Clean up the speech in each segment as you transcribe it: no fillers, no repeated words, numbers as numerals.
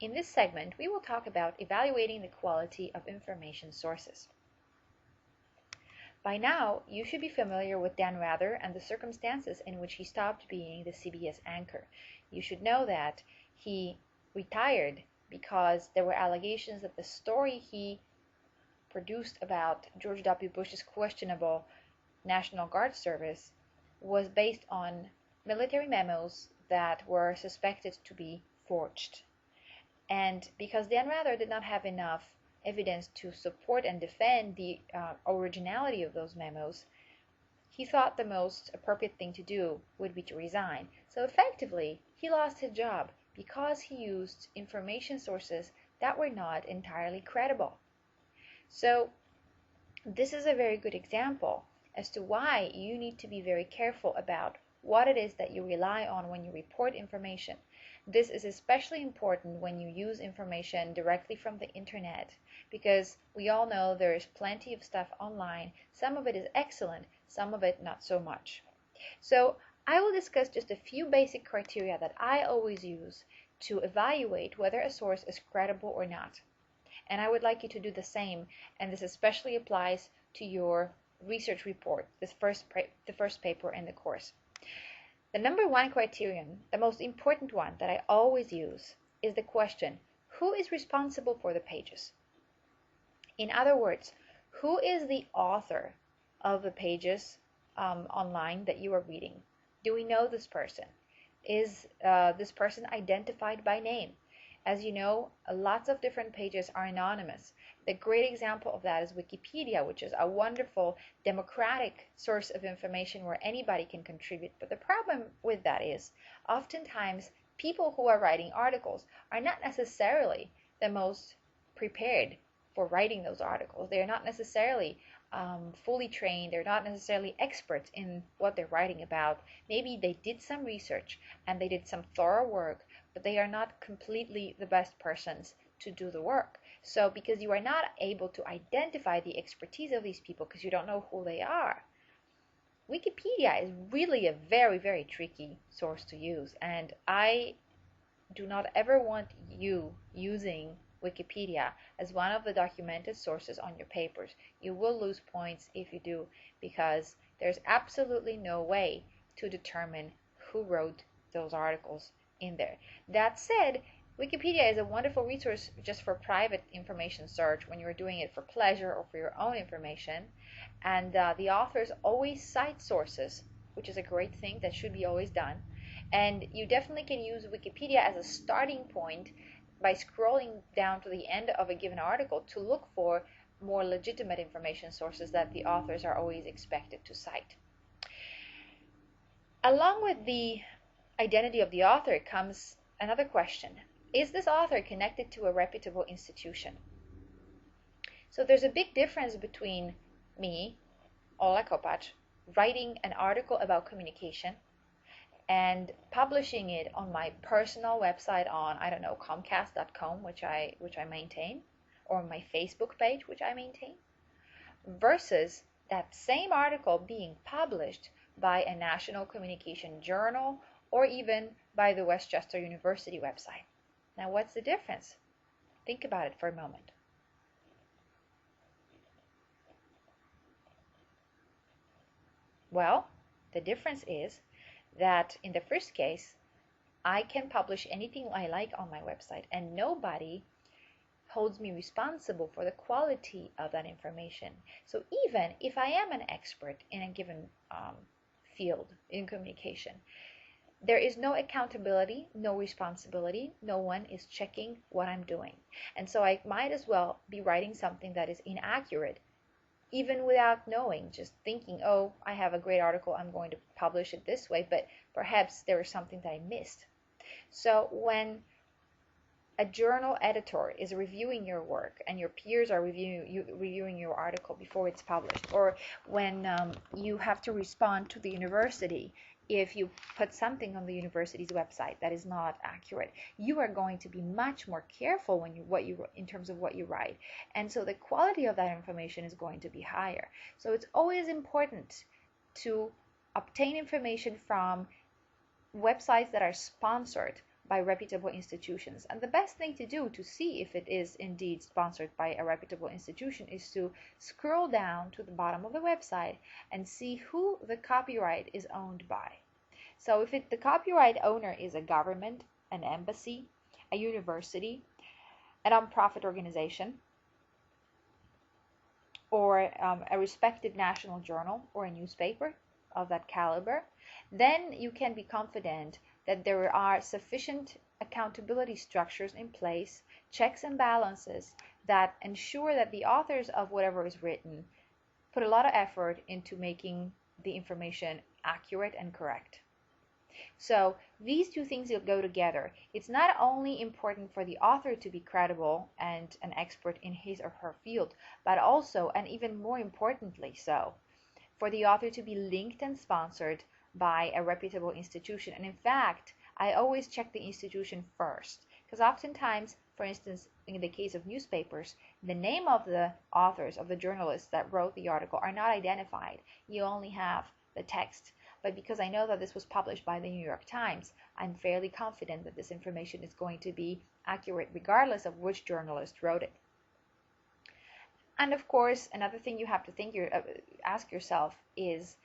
In this segment, we will talk about evaluating the quality of information sources. By now, you should be familiar with Dan Rather and the circumstances in which he stopped being the CBS anchor. You should know that he retired because there were allegations that the story he produced about George W. Bush's questionable National Guard service was based on military memos that were suspected to be forged. And because Dan Rather did not have enough evidence to support and defend the originality of those memos, he thought the most appropriate thing to do would be to resign. So effectively, he lost his job because he used information sources that were not entirely credible. So this is a very good example as to why you need to be very careful about what it is that you rely on when you report information. This is especially important when you use information directly from the internet, because we all know there is plenty of stuff online. Some of it is excellent, some of it not so much. So I will discuss just a few basic criteria that I always use to evaluate whether a source is credible or not. And I would like you to do the same, and this especially applies to your research report, the first paper in the course. The number one criterion, the most important one that I always use, is the question, who is responsible for the pages? In other words, who is the author of the pages online that you are reading? Do we know this person? Is this person identified by name? As you know, lots of different pages are anonymous. The great example of that is Wikipedia, which is a wonderful democratic source of information where anybody can contribute. But the problem with that is oftentimes people who are writing articles are not necessarily the most prepared for writing those articles. They are not necessarily fully trained. They're not necessarily experts in what they're writing about. Maybe they did some research and they did some thorough work, but they are not completely the best persons to do the work. So because you are not able to identify the expertise of these people because you don't know who they are, Wikipedia is really a very, very tricky source to use. And I do not ever want you using Wikipedia as one of the documented sources on your papers. You will lose points if you do, because there's absolutely no way to determine who wrote those articles in there. That said, Wikipedia is a wonderful resource just for private information search when you're doing it for pleasure or for your own information. And the authors always cite sources, which is a great thing that should be always done. And you definitely can use Wikipedia as a starting point by scrolling down to the end of a given article to look for more legitimate information sources that the authors are always expected to cite. Along with the identity of the author comes another question. Is this author connected to a reputable institution? So there's a big difference between me, Ola Kopac, writing an article about communication and publishing it on my personal website on, I don't know, Comcast.com, which I maintain, or my Facebook page, which I maintain, versus that same article being published by a national communication journal or even by the Westchester University website. Now, what's the difference? Think about it for a moment. Well, the difference is that in the first case, I can publish anything I like on my website and nobody holds me responsible for the quality of that information. So even if I am an expert in a given field in communication, there is no accountability, no responsibility. No one is checking what I'm doing. And so I might as well be writing something that is inaccurate, even without knowing, just thinking, oh, I have a great article, I'm going to publish it this way, but perhaps there is something that I missed. So when a journal editor is reviewing your work and your peers are reviewing your article before it's published, or when you have to respond to the university if you put something on the university's website that is not accurate, you are going to be much more careful in terms of what you write, and so the quality of that information is going to be higher. So it's always important to obtain information from websites that are sponsored by reputable institutions. And the best thing to do to see if it is indeed sponsored by a reputable institution is to scroll down to the bottom of the website and see who the copyright is owned by. So if the copyright owner is a government, an embassy, a university, a nonprofit organization, or a respected national journal or a newspaper of that caliber, then you can be confident that there are sufficient accountability structures in place, checks and balances that ensure that the authors of whatever is written put a lot of effort into making the information accurate and correct. So these two things will go together. It's not only important for the author to be credible and an expert in his or her field, but also, and even more importantly so, for the author to be linked and sponsored by a reputable institution. And in fact, I always check the institution first, because oftentimes, for instance, in the case of newspapers, the name of the authors, of the journalists that wrote the article are not identified. You only have the text. But because I know that this was published by the New York Times, I'm fairly confident that this information is going to be accurate regardless of which journalist wrote it. And of course, another thing you have to ask yourself is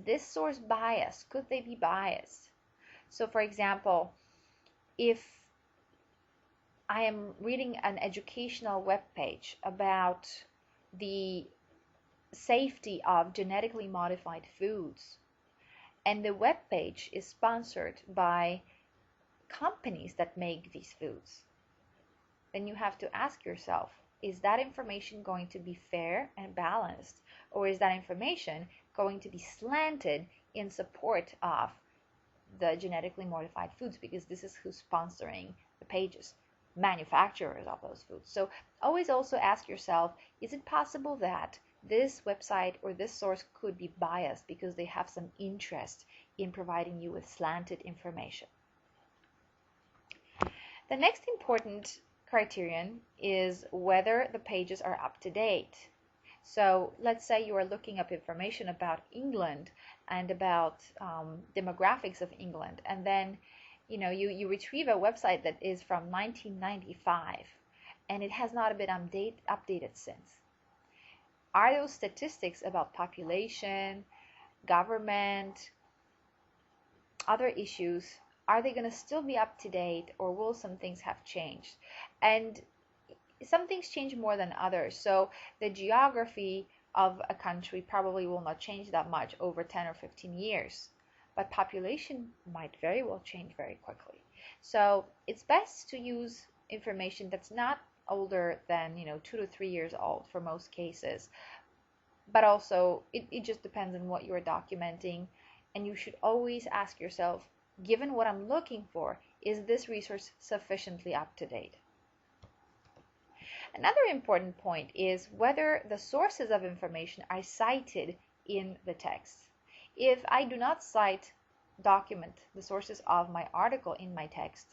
this source biased? Could they be biased? So for example, if I am reading an educational web page about the safety of genetically modified foods, and the web page is sponsored by companies that make these foods, then you have to ask yourself, is that information going to be fair and balanced, or is that information going to be slanted in support of the genetically modified foods, because this is who's sponsoring the pages, manufacturers of those foods. So always also ask yourself, is it possible that this website or this source could be biased because they have some interest in providing you with slanted information? The next important criterion is whether the pages are up to date. So let's say you are looking up information about England and about demographics of England, and then you retrieve a website that is from 1995 and it has not been updated since. Are those statistics about population, government, other issues, are they going to still be up to date, or will some things have changed? And some things change more than others. So the geography of a country probably will not change that much over 10 or 15 years, but population might very well change very quickly. So it's best to use information that's not older than 2 to 3 years old for most cases, but also it just depends on what you're documenting, and you should always ask yourself, given what I'm looking for, is this resource sufficiently up to date? Another important point is whether the sources of information are cited in the text. If I do not document the sources of my article in my text,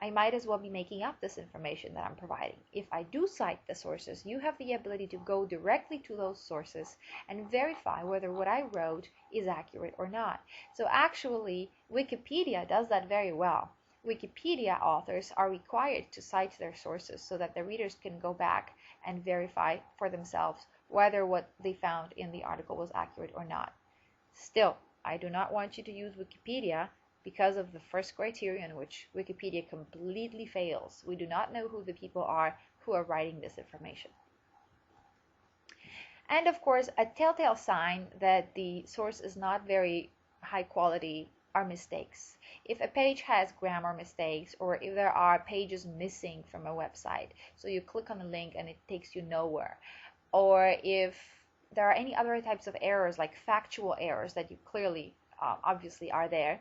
I might as well be making up this information that I'm providing. If I do cite the sources, you have the ability to go directly to those sources and verify whether what I wrote is accurate or not. So actually, Wikipedia does that very well. Wikipedia authors are required to cite their sources so that the readers can go back and verify for themselves whether what they found in the article was accurate or not. Still, I do not want you to use Wikipedia because of the first criterion, which Wikipedia completely fails. We do not know who the people are who are writing this information. And of course, a telltale sign that the source is not very high quality are mistakes. If a page has grammar mistakes, or if there are pages missing from a website, so you click on a link and it takes you nowhere, or if there are any other types of errors like factual errors that you clearly obviously are there,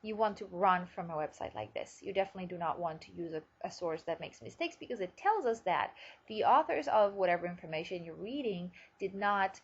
you want to run from a website like this. You definitely do not want to use a source that makes mistakes, because it tells us that the authors of whatever information you're reading did not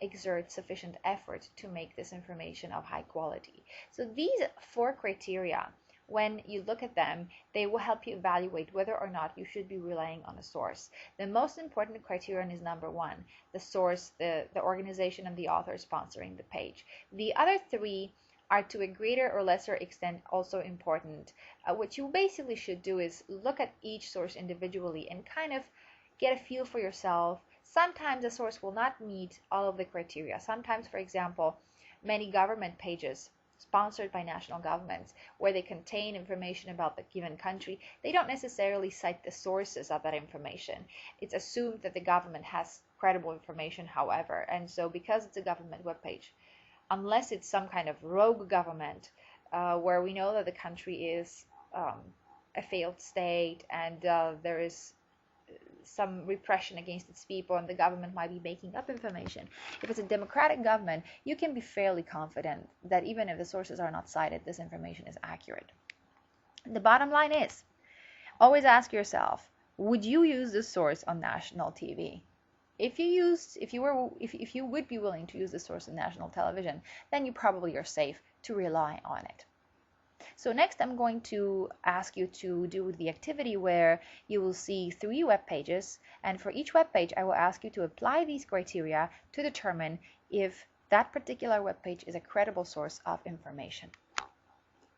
exert sufficient effort to make this information of high quality. So these 4 criteria, when you look at them, they will help you evaluate whether or not you should be relying on a source. The most important criterion is number 1, the source, the organization and the author sponsoring the page. The other 3 are to a greater or lesser extent also important. What you basically should do is look at each source individually and kind of get a feel for yourself. Sometimes a source will not meet all of the criteria. Sometimes, for example, many government pages sponsored by national governments where they contain information about the given country, they don't necessarily cite the sources of that information. It's assumed that the government has credible information, however, and so because it's a government webpage, unless it's some kind of rogue government where we know that the country is a failed state and there is some repression against its people and the government might be making up information. If it's a democratic government, you can be fairly confident that even if the sources are not cited, this information is accurate. The bottom line is, always ask yourself, would you use this source on national TV? If you would be willing to use this source on national television, then you probably are safe to rely on it. So next I'm going to ask you to do the activity where you will see 3 web pages, and for each web page I will ask you to apply these criteria to determine if that particular web page is a credible source of information.